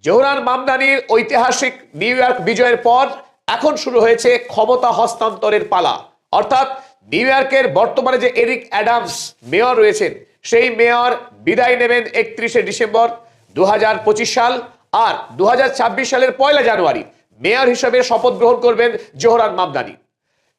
Zohran মামদানির ঐতিহাসিক new York বিজয়ের পর এখন শুরু হয়েছে ক্ষমতা হস্তান্তরের পালা। অর্থাৎ নিউ ইয়র্কের বর্তমানে যে এরিক অ্যাডামস মেয়র রয়েছেন, সেই মেয়র বিদায় নেবেন 31শে ডিসেম্বর 2025 সাল, আর 2026 সালের 1 জানুয়ারি মেয়র হিসেবে শপথ গ্রহণ করবেন জোহরান মামদানি।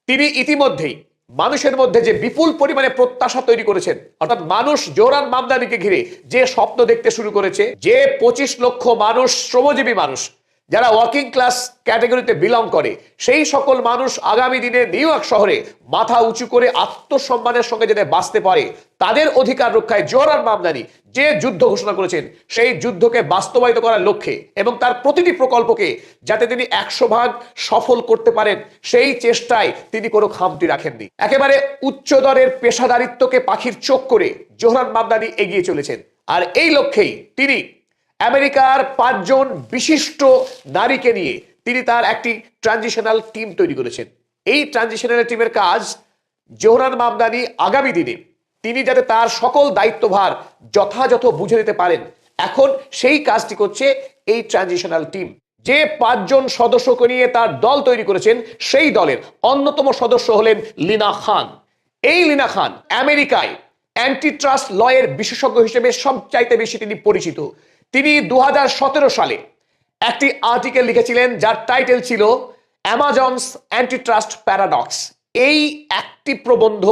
তিনি ইতিমধ্যেই মানুষের মধ্যে যে বিপুল পরিমাণে প্রত্যাশা তৈরি করেছেন, অর্থাৎ মানুষ জোহরান মামদানিকে ঘিরে যে স্বপ্ন দেখতে শুরু করেছে, যে 25 লক্ষ মানুষ, শ্রমজীবী মানুষ যারা ওয়ার্কিং ক্লাস ক্যাটাগরিতে বিলং করে, সেই সকল মানুষ আগামী দিনে নিউ ইয়র্ক শহরে মাথা উঁচু করে আত্মসম্মানের সঙ্গে যাতে বাঁচতে পারে, তাদের অধিকার রক্ষায় জোহরান মামদানি যে যুদ্ধ ঘোষণা করেছেন, সেই যুদ্ধকে বাস্তবায়িত করার লক্ষ্যে এবং তার প্রতিটি প্রকল্পকে যাতে তিনি 100% সফল করতে পারেন, সেই চেষ্টায় তিনি কোনো খামতি রাখেননি। একেবারে উচ্চদরের পেশাদারিত্বকে পাখির চোখ করে জোহরান মামদানি এগিয়ে চলেছেন। আর এই লক্ষ্যেই তিনি আমেরিকার 5 জন বিশিষ্ট নারীকে নিয়ে তিনি তার একটি ট্রানজিশনাল টিম তৈরি করেছেন। এই ট্রানজিশনাল টিমের কাজ, জোহরান মামদানি আগামী দিনে তিনি যাতে তার সকল দায়িত্বভার যথাযথ বুঝে নিতে পারেন, এখন সেই কাজটি করছে এই ট্রানজিশনাল টিম। যে 5 জন সদস্যকে নিয়ে তার দল তৈরি করেছেন, সেই দলের অন্যতম সদস্য হলেন লিনা খান। এই লিনা খান আমেরিকায় অ্যান্টি ট্রাস্ট লয়ের বিশেষজ্ঞ হিসেবে সবচাইতে বেশি তিনি পরিচিত। তিনি 2017 সালে একটি আর্টিকেল লিখেছিলেন, যার টাইটেল ছিল অ্যামাজনস অ্যান্টি ট্রাস্ট প্যারাডক্স। এই একটি প্রবন্ধ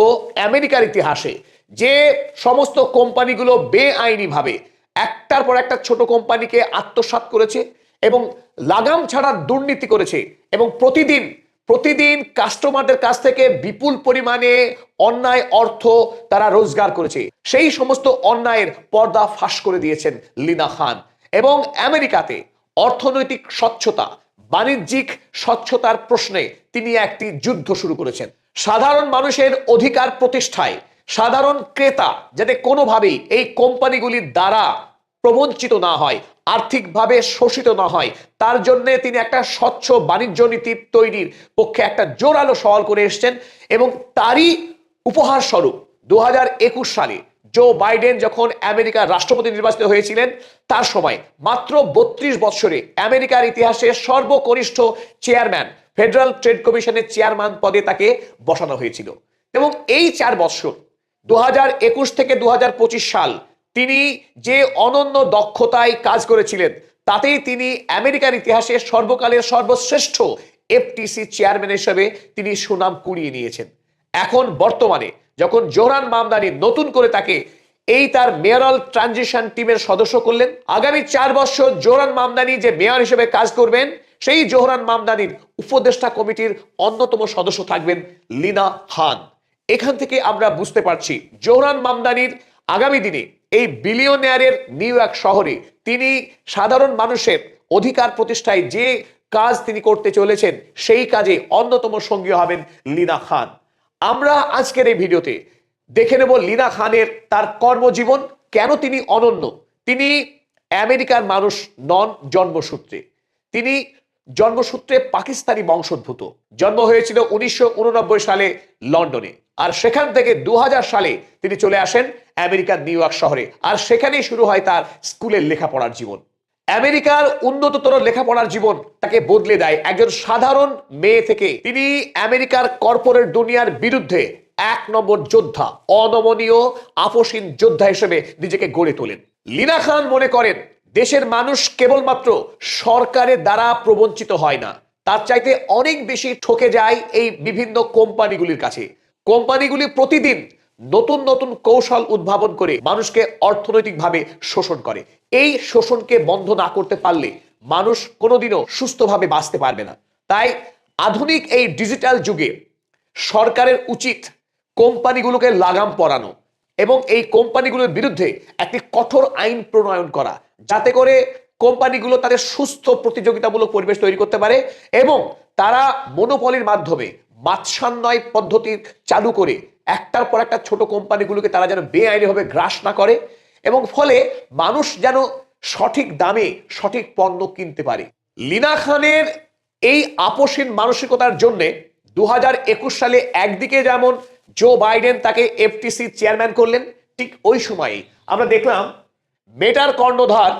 আমেরিকার ইতিহাসে যে সমস্ত কোম্পানিগুলো বেআইনিভাবে একটার পর একটা ছোট কোম্পানিকে আত্মসাৎ করেছে এবং লাগাম ছাড়া দুর্নীতি করেছে এবং প্রতিদিন কাস্টমারদের কাছ থেকে বিপুল পরিমাণে অন্যায় অর্থ তারা রোজগার করেছে, সেই সমস্ত অন্যায়ের পর্দা ফাঁস করে দিয়েছেন লিনা খান। এবং আমেরিকাতে অর্থনৈতিক স্বচ্ছতা, বাণিজ্যিক স্বচ্ছতার প্রশ্নে তিনি একটি যুদ্ধ শুরু করেছেন। সাধারণ মানুষের অধিকার প্রতিষ্ঠায়, সাধারণ ক্রেতা যাতে কোনোভাবেই এই কোম্পানিগুলির দ্বারা প্রবঞ্চিত না হয়, আর্থিকভাবে শোষিত না হয়, তার জন্য তিনি একটা স্বচ্ছ বাণিজ্য নীতি তৈরির পক্ষে একটা জোরালো সওয়াল করে এসেছেন। এবং তারই উপহার স্বরূপ 2021 সালে জো বাইডেন যখন আমেরিকার রাষ্ট্রপতি নির্বাচিত হয়েছিলেন, তার সময় মাত্র 32 বছরে আমেরিকার ইতিহাসে সর্বকনিষ্ঠ চেয়ারম্যান, ফেডারেল ট্রেড কমিশনের চেয়ারম্যান পদে তাকে বসানো হয়েছিল। এবং এই 4 বছর 2021 থেকে 2025 সাল তিনি যে অনন্য দক্ষতায় কাজ করেছিলেন, তাতেই তিনি আমেরিকার ইতিহাসে সর্বকালের সর্বশ্রেষ্ঠ এফটিসি চেয়ারম্যান হিসেবে তিনি সুনাম কুড়িয়ে নিয়েছেন। এখন বর্তমানে যখন জোহরান মামদানি নতুন করে তাকে এই তার মেয়রাল ট্রানজিশন টিমের সদস্য করলেন, আগামী 4 বছর জোহরান মামদানি যে মেয়র হিসেবে কাজ করবেন, সেই জোহরান মামদানির উপদেষ্টা কমিটির অন্যতম সদস্য থাকবেন লিনা খান। এখান থেকে আমরা বুঝতে পারছি জোহরান মামদানির আগামী দিনে এই বিলিয়নিয়ারের নিউ ইয়র্ক শহরে তিনি সাধারণ মানুষের অধিকার প্রতিষ্ঠায় যে কাজ তিনি করতে চলেছেন, সেই কাজে অন্যতম সঙ্গী হবেন লিনা খান। আমরা আজকের এই ভিডিওতে দেখে নেব লিনা খানের তার কর্মজীবন, কেন তিনি অনন্য। তিনি আমেরিকার মানুষ নন জন্মসূত্রে, তিনি জন্মসূত্রে পাকিস্তানি বংশোদ্ভূত। জন্ম হয়েছিল 1989 সালে লন্ডনে, আর সেখান থেকে 2000 সালে তিনি চলে আসেন আমেরিকার নিউ ইয়র্ক শহরে, আর সেখানেই শুরু হয় তার স্কুলের লেখাপড়ার জীবন। আমেরিকার উন্নততর লেখাপড়ার জীবন তাকে বদলে দেয় একজন সাধারণ মেয়ে থেকে। তিনি আমেরিকার কর্পোরেট দুনিয়ার বিরুদ্ধে 1 নম্বর যোদ্ধা, অনমনীয় আপসীন যোদ্ধা হিসেবে নিজেকে গড়ে তোলেন। লিনা খান মনে করেন দেশের মানুষ কেবলমাত্র সরকারের দ্বারা প্রবঞ্চিত হয় না, তার চাইতে অনেক বেশি ঠকে যায় এই বিভিন্ন কোম্পানিগুলির কাছে। কোম্পানিগুলি প্রতিদিন নতুন নতুন কৌশল উদ্ভাবন করে মানুষকে অর্থনৈতিকভাবে শোষণ করে। এই শোষণকে বন্ধ না করতে পারলে মানুষ কোনোদিনও সুস্থভাবে বাঁচতে পারবে না। তাই আধুনিক এই ডিজিটাল যুগে সরকারের উচিত কোম্পানিগুলোকে লাগাম পরানো এবং এই কোম্পানিগুলোর বিরুদ্ধে একটি কঠোর আইন প্রণয়ন করা, যাতে করে কোম্পানিগুলো তাদের সুস্থ প্রতিযোগিতামূলক পরিবেশ তৈরি করতে পারে এবং তারা মনোপলির মাধ্যমে মাৎসান্যায় পদ্ধতি চালু করে একটার পর একটা ছোট কোম্পানিগুলোকে তারা যেন বেআইনিভাবে গ্রাস না করে, এবং ফলে মানুষ যেন সঠিক দামে সঠিক পণ্য কিনতে পারে। লিনা খানের এই আপসীন মানসিকতার জন্য 2021 সালে একদিকে যেমন জো বাইডেন তাকে এফটিসি চেয়ারম্যান করলেন, ঠিক ওই সময়ে আমরা দেখলাম মেটার কর্ণধার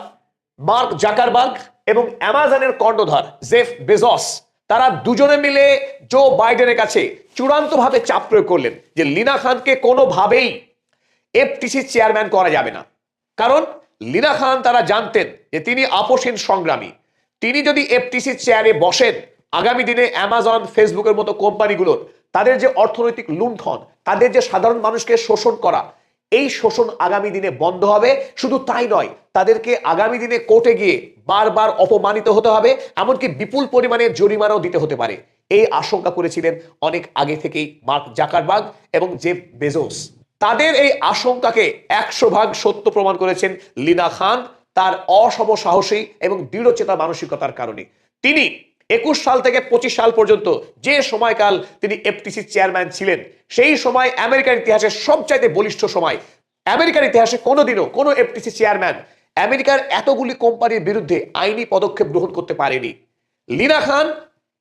মার্ক জাকারবার্গ এবং অ্যামাজনের কর্ণধার জেফ বেজস, তারা দুজনে মিলে জো বাইডেনের কাছে চূড়ান্তভাবে চাপ প্রয়োগ করলেন যে লিনা খানকে কোনোভাবেই এফটিসি চেয়ারম্যান করা যাবে না। কারণ লিনা খান তারা জানতেন যে তিনি আপোষহীন সংগ্রামী। তিনি যদি এফটিসি চেয়ারে বসেন, আগামী দিনে অ্যামাজন, ফেসবুকের মতো কোম্পানিগুলোর তাদের যে অর্থনৈতিক লুণ্ঠন, তাদের যে সাধারণ মানুষকে শোষণ করা, এই শোষণ আগামী দিনে বন্ধ হবে। শুধু তাই নয়, তাদেরকে আগামী দিনে কোর্টে গিয়ে বারবার অপমানিত হতে হবে, এমনকি বিপুল পরিমাণে জরিমানাও দিতে হতে পারে। এই আশঙ্কা করেছিলেন অনেক আগে থেকেই মার্ক জাকারবার্গ এবং জেফ বেজোস। তাদের এই আশঙ্কাকে 100% সত্য প্রমাণ করেছেন লিনা খান তার অসম সাহসী এবং দৃঢ়চেতা মানসিকতার কারণে। তিনি 21 সাল থেকে 25 সাল পর্যন্ত যে সময়কাল তিনি এফটিসি চেয়ারম্যান ছিলেন, সেই সময় আমেরিকার ইতিহাসে সবচাইতে বলিষ্ঠ সময়। আমেরিকার ইতিহাসে কোনোদিনও কোনো এফটিসি চেয়ারম্যান আমেরিকার এতগুলি কোম্পানির বিরুদ্ধে আইনি পদক্ষেপ গ্রহণ করতে পারেনি। লিনা খান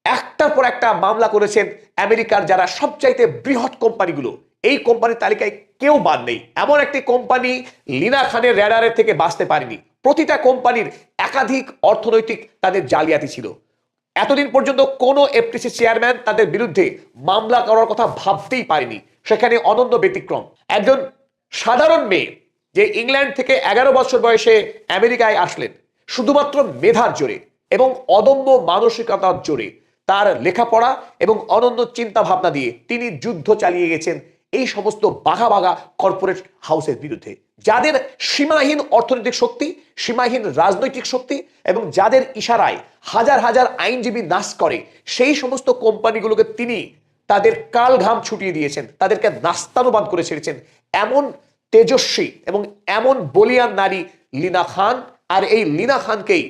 একটার পর একটা মামলা করেছেন আমেরিকার যারা সবচাইতে বৃহৎ কোম্পানিগুলো, এই কোম্পানির তালিকায় কেউ বাদ নেই। এমন একটি কোম্পানি লিনা খানের র্যাডারের থেকে বাঁচতে পারেনি। প্রতিটা কোম্পানির একাধিক অর্থনৈতিক তাদের জালিয়াতি ছিল। এতদিন পর্যন্ত কোনো এফটিসি চেয়ারম্যান তাদের বিরুদ্ধে মামলা করার কথা ভাবতেই পারেনি। সেখানে অনন্য ব্যতিক্রম একজন সাধারণ মেয়ে, যে ইংল্যান্ড থেকে 11 বছর বয়সে আমেরিকায় আসলেন শুধুমাত্র মেধার জোরে এবং অদম্য মানসিকতার জোরে। তার লেখাপড়া এবং অনন্য চিন্তা ভাবনা দিয়ে তিনি যুদ্ধ চালিয়ে গেছেন এই সমস্ত বাঘা বাঘা কর্পোরেট হাউসের বিরুদ্ধে, যাদের সীমাহীন অর্থনৈতিক শক্তি, সীমাহীন রাজনৈতিক শক্তি এবং যাদের ইশারায় হাজার হাজার আইনজীবী নাশ করে। সেই সমস্ত কোম্পানিগুলোকে তিনি তাদের কাল ঘাম ছুটিয়ে দিয়েছেন, তাদেরকে নাস্তানুবাদ করে ছেড়েছেন। এমন তেজস্বী এবং এমন বলিয়ান নারী লিনা খান। আর এই লিনা খানকেই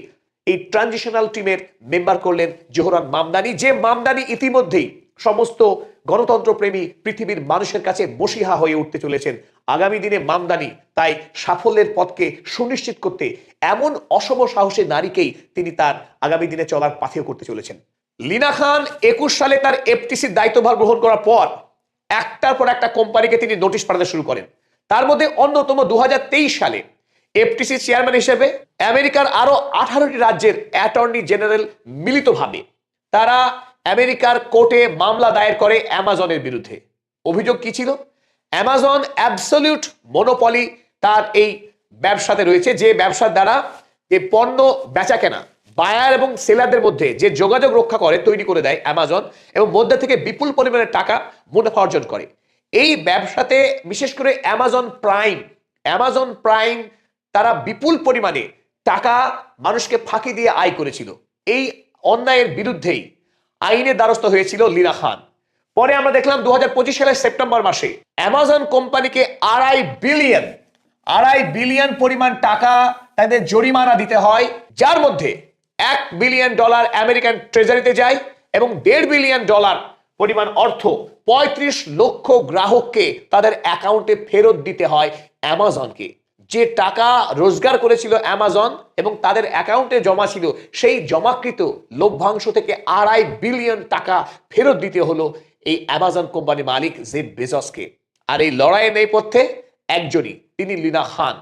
এই ট্রানজিশনাল টিমের মেম্বার করলেন জোহরান মামদানি, যে মামদানি ইতিমধ্যেই সমস্ত গণতন্ত্রপ্রেমী পৃথিবীর মানুষের কাছে মসিহা হয়ে উঠতে চলেছেন। আগামী দিনে মামদানি তাই সাফল্যের পথকে সুনিশ্চিত করতে এমন অসম সাহসী নারীকেই তিনি তার আগামী দিনে চলার পাথেয় করতে চলেছেন। লিনা খান 21 সালে তার এফটিসির দায়িত্বভার গ্রহণ করার পর একটার পর একটা কোম্পানিকে তিনি নোটিশ পাঠাতে শুরু করেন। তার মধ্যে অন্যতম 2023 সালে এফটিসি চেয়ারম্যান হিসেবে আমেরিকার আরো 18টি রাজ্যের অ্যাটর্নি জেনারেল মিলিতভাবে তারা আমেরিকার কোর্টে মামলা দায়ের করে অ্যামাজনের বিরুদ্ধে। অভিযোগ কি ছিল? অ্যামাজন অ্যাবসলিউট মনোপলি তার এই ব্যবসাতে রয়েছে, যে ব্যবসার দ্বারা যে পণ্য বেচা কেনা, বায়ার এবং সেলারদের মধ্যে যে যোগাযোগ রক্ষা করে, তৈরি করে দেয় অ্যামাজন, এবং মধ্যে থেকে বিপুল পরিমাণে টাকা মুনাফা অর্জন করে। এই ব্যবসাতে বিশেষ করে অ্যামাজন প্রাইম তারা বিপুল পরিমাণে টাকা মানুষকে ফাঁকি দিয়ে আয় করেছিল। এই অন্যায়ের বিরুদ্ধেই আইনের দ্বারস্থ হয়েছিল লিনা খান। পরে আমরা দেখলাম 2025 সালের সেপ্টেম্বর মাসে অ্যামাজন কোম্পানিকে আড়াই বিলিয়ন পরিমাণ টাকা তাদের জরিমানা দিতে হয়, যার মধ্যে $1 বিলিয়ন আমেরিকান ট্রেজারিতে যায় এবং $1.5 বিলিয়ন পরিমাণ অর্থ 35 লক্ষ গ্রাহককে তাদের অ্যাকাউন্টে ফেরত দিতে হয় অ্যামাজনকে। যে টাকা রোজগার করেছিল অ্যামাজন এবং তাদের অ্যাকাউন্টে জমা ছিল, সেই জমাকৃত লভ্যাংশ থেকে $2.5 বিলিয়ন ফেরত দিতে হলো এই অ্যামাজন কোম্পানির মালিক জেফ বেজসকে। আর এই লড়াইয়ের নেপথ্যে একজনই, তিনি লিনা খান।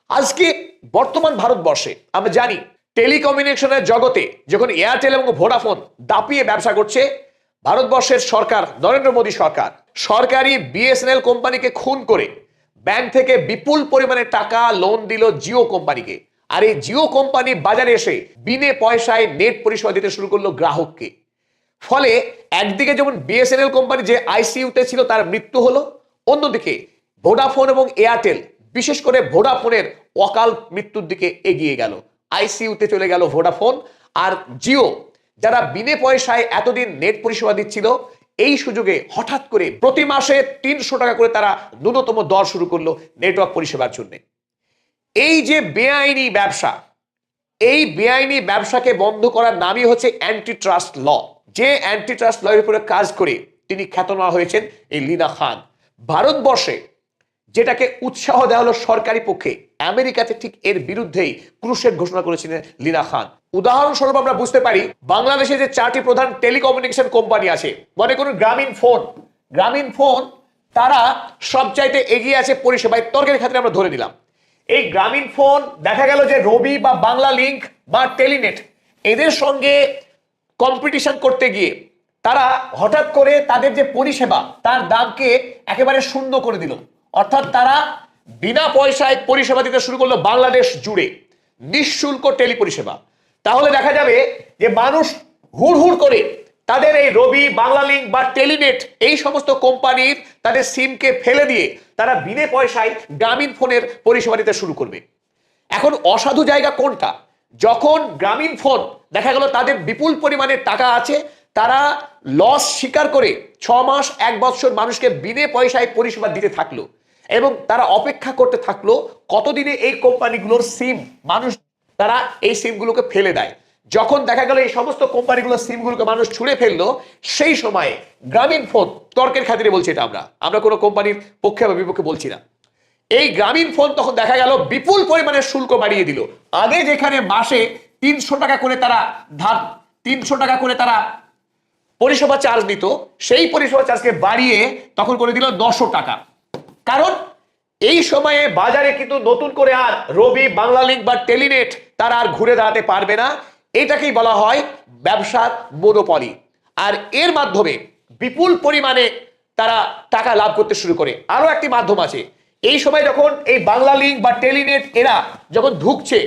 আজকে বর্তমান ভারতবর্ষে আমরা জানি টেলিকমিউনিকেশনের জগতে যখন এয়ারটেল এবং ভোডাফোন দাপিয়ে ব্যবসা করছে, ভারতবর্ষের সরকার, নরেন্দ্র মোদী সরকার, সরকারি বিএসএনএল কোম্পানিকে খুন করে ব্যাংক থেকে বিপুল পরিমাণে টাকা লোন দিল জিও কোম্পানিকে। আর এই জিও কোম্পানি বাজারে এসে বিনে পয়সায় নেট পরিষেবা দিতে শুরু করলো গ্রাহককে। ফলে একদিকে যেমন বিএসএনএল কোম্পানি যে আইসিইউতে ছিল তার মৃত্যু হলো, অন্যদিকে ভোডাফোন এবং এয়ারটেল, বিশেষ করে ভোডাফোনের অকাল মৃত্যুর দিকে এগিয়ে গেল। আইসিইউতে চলে গেল ভোডাফোন। আর জিও, যারা বিনে পয়সায় এতদিন নেট পরিষেবা দিচ্ছিল, এই সুযোগে হঠাৎ করে প্রতি মাসে 300 টাকা করে তারা ন্যূনতম দর শুরু করলো নেটওয়ার্ক পরিষেবার জন্য। এই যে বেআইনি ব্যবসা, এই বেআইনি ব্যবসাকে বন্ধ করার নামই হচ্ছে অ্যান্টি ট্রাস্ট ল। যে অ্যান্টি ট্রাস্ট ল এর উপরে কাজ করে তিনি খ্যাতনামা হয়েছেন এই লিনা খান। ভারতবর্ষে যেটাকে উৎসাহ দেওয়া হলো সরকারি পক্ষে, আমেরিকাতে ঠিক এর বিরুদ্ধেই ক্রুসেড ঘোষণা করেছিলেন লিনা খান। উদাহরণস্বরূপ আমরা বুঝতে পারি, বাংলাদেশে যে 4টি প্রধান টেলিকমিউনিকেশন কোম্পানি আছে, মনে করুন গ্রামীণ ফোন তারা সবচাইতে এগিয়ে আছে পরিষেবায়, তর্কের ক্ষেত্রে আমরা ধরে নিলাম। এই গ্রামীণ ফোন দেখা গেল যে রবি বা বাংলা লিংক বা টেলিনেট, এদের সঙ্গে কম্পিটিশন করতে গিয়ে তারা হঠাৎ করে তাদের যে পরিষেবা তার দামকে একেবারে শূন্য করে দিল। অর্থাৎ তারা বিনা পয়সায় পরিষেবা দিতে শুরু করলো বাংলাদেশ জুড়ে, নিঃশুল্ক টেলি পরিষেবা। তাহলে দেখা যাবে যে মানুষ হুড় হুড় করে তাদের এই রবি, বাংলালিংক বা টেলিনেট এই সমস্ত কোম্পানির তাদের সিমকে ফেলে দিয়ে তারা বিনা পয়সায় গ্রামীণ ফোনের পরিষেবা দিতে শুরু করবে। এখন অসাধু জায়গা কোনটা? যখন গ্রামীণ ফোন দেখা গেল তাদের বিপুল পরিমাণে টাকা আছে, তারা লস স্বীকার করে 6 মাস 1 বছর মানুষকে বিনা পয়সায় পরিষেবা দিতে থাকলো এবং তারা অপেক্ষা করতে থাকলো কতদিনে এই কোম্পানিগুলোর সিম মানুষ তারা এই সিমগুলোকে ফেলে দেয়। যখন দেখা গেল এই সমস্ত কোম্পানিগুলোর সিমগুলোকে মানুষ ছুঁড়ে ফেললো, সেই সময়ে গ্রামীণ ফোন, তর্কের খাতিরে বলছি এটা, আমরা কোনো কোম্পানির পক্ষে বা বিপক্ষে বলছি না, এই গ্রামীণ ফোন তখন দেখা গেল বিপুল পরিমাণে শুল্ক বাড়িয়ে দিল। আগে যেখানে মাসে 300 টাকা করে তারা 300 টাকা করে তারা পরিষেবা চার্জ নিত, সেই পরিষেবা চার্জকে বাড়িয়ে তখন করে দিল 900 টাকা। কারণ এই সময়ে বাজারে কিন্তু নতুন করে আর রবি, বাংলালিংক বা টেলিনেট তারা আর ঘুরে দাঁড়াতে পারবে না। এটাকেই বলা হয় ব্যবসার মনোপলি। আর এর মাধ্যমে বিপুল পরিমাণে তারা টাকা লাভ করতে শুরু করে। আরো একটি মাধ্যম আছে, এই সময় যখন এই বাংলালিংক বা টেলিনেট এরা যখন ঢুকছে,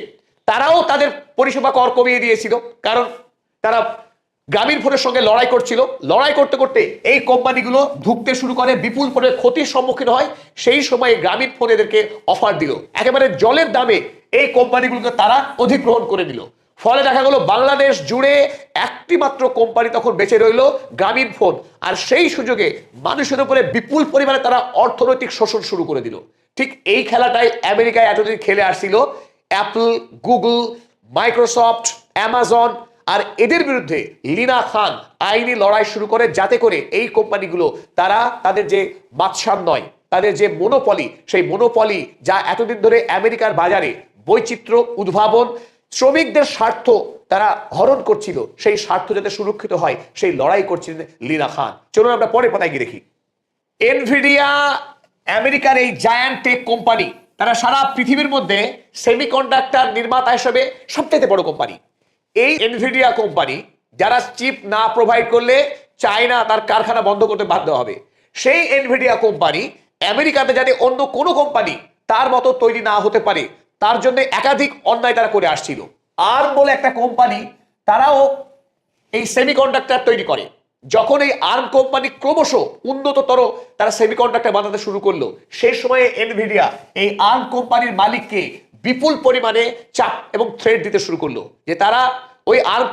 তারাও তাদের পরিষেবা কর কমিয়ে দিয়েছিল, কারণ তারা গ্রামীণ ফোনের সঙ্গে লড়াই করছিল। লড়াই করতে করতে এই কোম্পানিগুলো ঢুকতে শুরু করে, বিপুল পরিমাণে ক্ষতির সম্মুখীন হয়। সেই সময় গ্রামীণ ফোন এদেরকে অফার দিল, একেবারে জলের দামে এই কোম্পানিগুলোকে তারা অধিগ্রহণ করে নিল। ফলে দেখা গেল বাংলাদেশ জুড়ে একটি মাত্র কোম্পানি তখন বেঁচে রইল, গ্রামীণ ফোন। আর সেই সুযোগে মানুষের উপরে বিপুল পরিমাণে তারা অর্থনৈতিক শোষণ শুরু করে দিল। ঠিক এই খেলাটাই আমেরিকায় এতদিন খেলে আসছিল অ্যাপল, গুগল, মাইক্রোসফট, অ্যামাজন। আর এদের বিরুদ্ধে লিনা খান আইনি লড়াই শুরু করে, যাতে করে এই কোম্পানিগুলো তারা তাদের যে বাদশাহ, তাদের যে মনোপলি, সেই মনোপলি যা এতদিন ধরে আমেরিকার বাজারে বৈচিত্র্য, উদ্ভাবন, শ্রমিকদের স্বার্থ তারা হরণ করছিল, সেই স্বার্থ যাতে সুরক্ষিত হয় সেই লড়াই করছিলেন লিনা খান। চলুন আমরা পরে পাতায় গিয়ে দেখি। এনভিডিয়া আমেরিকার এই জায়ান্ট টেক কোম্পানি, তারা সারা পৃথিবীর মধ্যে সেমিকন্ডাক্টর নির্মাতা হিসেবে সবচেয়ে বড় কোম্পানি। এই এনভিডিয়া কোম্পানি যারা চিপ না প্রোভাইড করলে চায়না তার কারখানা বন্ধ করতে বাধ্য হবে, সেই এনভিডিয়া কোম্পানি আমেরিকাতে যাতে অন্য কোনো কোম্পানি তার মতো তৈরি না হতে পারে, তার জন্য একাধিক অন্যায় তারা করে আসছিল। আর্ম বলে একটা কোম্পানি, তারাও এই সেমিকন্ডাক্টর তৈরি করে। যখন এই আর্ম কোম্পানি ক্রমশ উন্নততর তারা সেমিকন্ডাক্টর বানাতে শুরু করলো, সেই সময়ে এনভিডিয়া এই আর্ম কোম্পানির মালিককে বিপুল পরিমাণে চাপ এবং থ্রেট দিতে শুরু করলো যে তারা ওই আর্ম